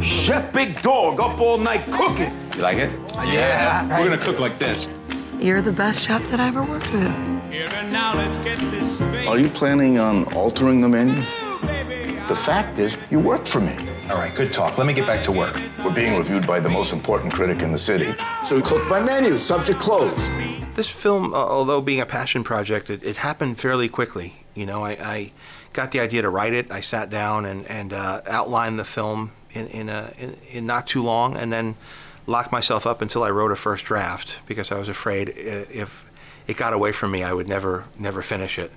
Chef Big Dog up all night cooking. You like it? Yeah. We're gonna cook like this. You're the best chef that I ever worked with. Here and now, let's get this straight. Are you planning on altering the menu? The fact is, you work for me. All right, good talk. Let me get back to work. We're being reviewed by the most important critic in the city. So we cook by menu, subject closed. This film, although being a passion project, it happened fairly quickly. You know, I got the idea to write it. I sat down and outlined the film in not too long, and then locked myself up until I wrote a first draft because I was afraid if it got away from me, I would never finish it.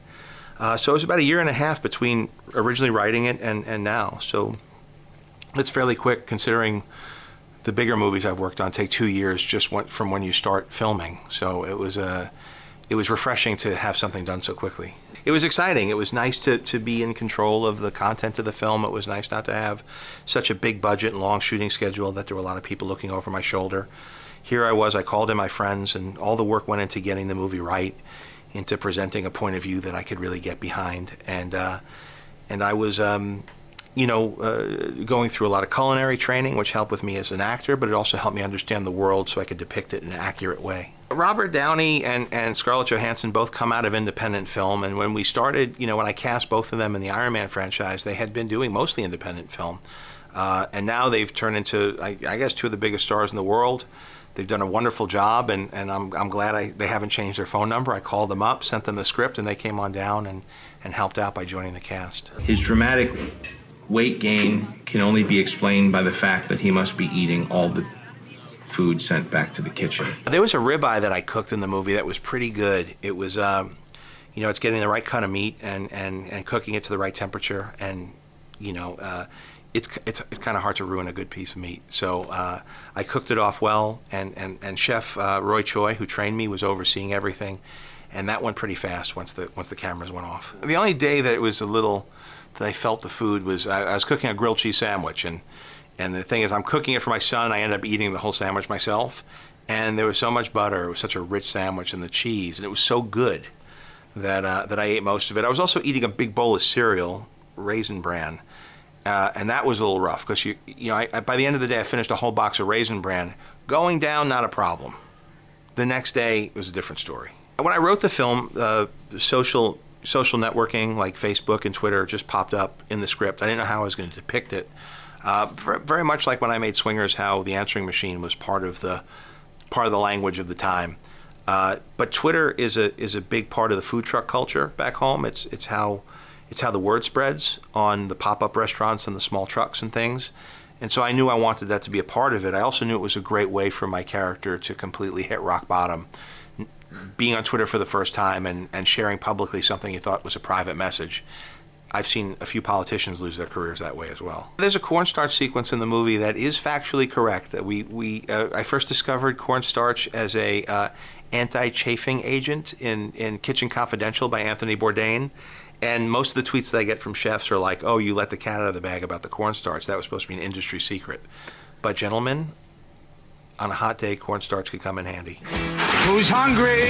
So it was about a year and a half between originally writing it and now. So it's fairly quick considering the bigger movies I've worked on take 2 years just from when you start filming. So it was refreshing to have something done so quickly. It was exciting. It was nice to be in control of the content of the film. It was nice not to have such a big budget and long shooting schedule that there were a lot of people looking over my shoulder. Here I called in my friends, and all the work went into getting the movie right, into presenting a point of view that I could really get behind. And I was going through a lot of culinary training, which helped with me as an actor, but it also helped me understand the world so I could depict it in an accurate way. Robert Downey and Scarlett Johansson both come out of independent film, and when we started, when I cast both of them in the Iron Man franchise, they had been doing mostly independent film. And now they've turned into, I guess, two of the biggest stars in the world. They've done a wonderful job, and I'm glad they haven't changed their phone number. I called them up, sent them the script, and they came on down and helped out by joining the cast. His dramatic weight gain can only be explained by the fact that he must be eating all the food sent back to the kitchen. There was a ribeye that I cooked in the movie that was pretty good. It was, it's getting the right cut of meat and cooking it to the right temperature, and it's kind of hard to ruin a good piece of meat. So I cooked it off well, and Chef Roy Choi, who trained me, was overseeing everything, and that went pretty fast once the cameras went off. The only day that it was that I felt the food was I was cooking a grilled cheese sandwich, and the thing is, I'm cooking it for my son. I ended up eating the whole sandwich myself, and there was so much butter. It was such a rich sandwich, and the cheese, and it was so good that I ate most of it. I was also eating a big bowl of cereal, Raisin Bran, and that was a little rough because by the end of the day, I finished a whole box of Raisin Bran. Going down, not a problem. The next day, it was a different story. When I wrote the film, social networking like Facebook and Twitter just popped up in the script. I didn't know how I was going to depict it. Very much like when I made Swingers, how the answering machine was part of the language of the time. But Twitter is a big part of the food truck culture back home. It's how the word spreads on the pop-up restaurants and the small trucks and things. And so I knew I wanted that to be a part of it. I also knew it was a great way for my character to completely hit rock bottom. Being on Twitter for the first time and sharing publicly something he thought was a private message. I've seen a few politicians lose their careers that way as well. There's a cornstarch sequence in the movie that is factually correct. That I first discovered cornstarch as a anti-chafing agent in Kitchen Confidential by Anthony Bourdain. And most of the tweets that I get from chefs are like, oh, you let the cat out of the bag about the cornstarch. That was supposed to be an industry secret. But gentlemen, on a hot day, cornstarch could come in handy. Who's hungry?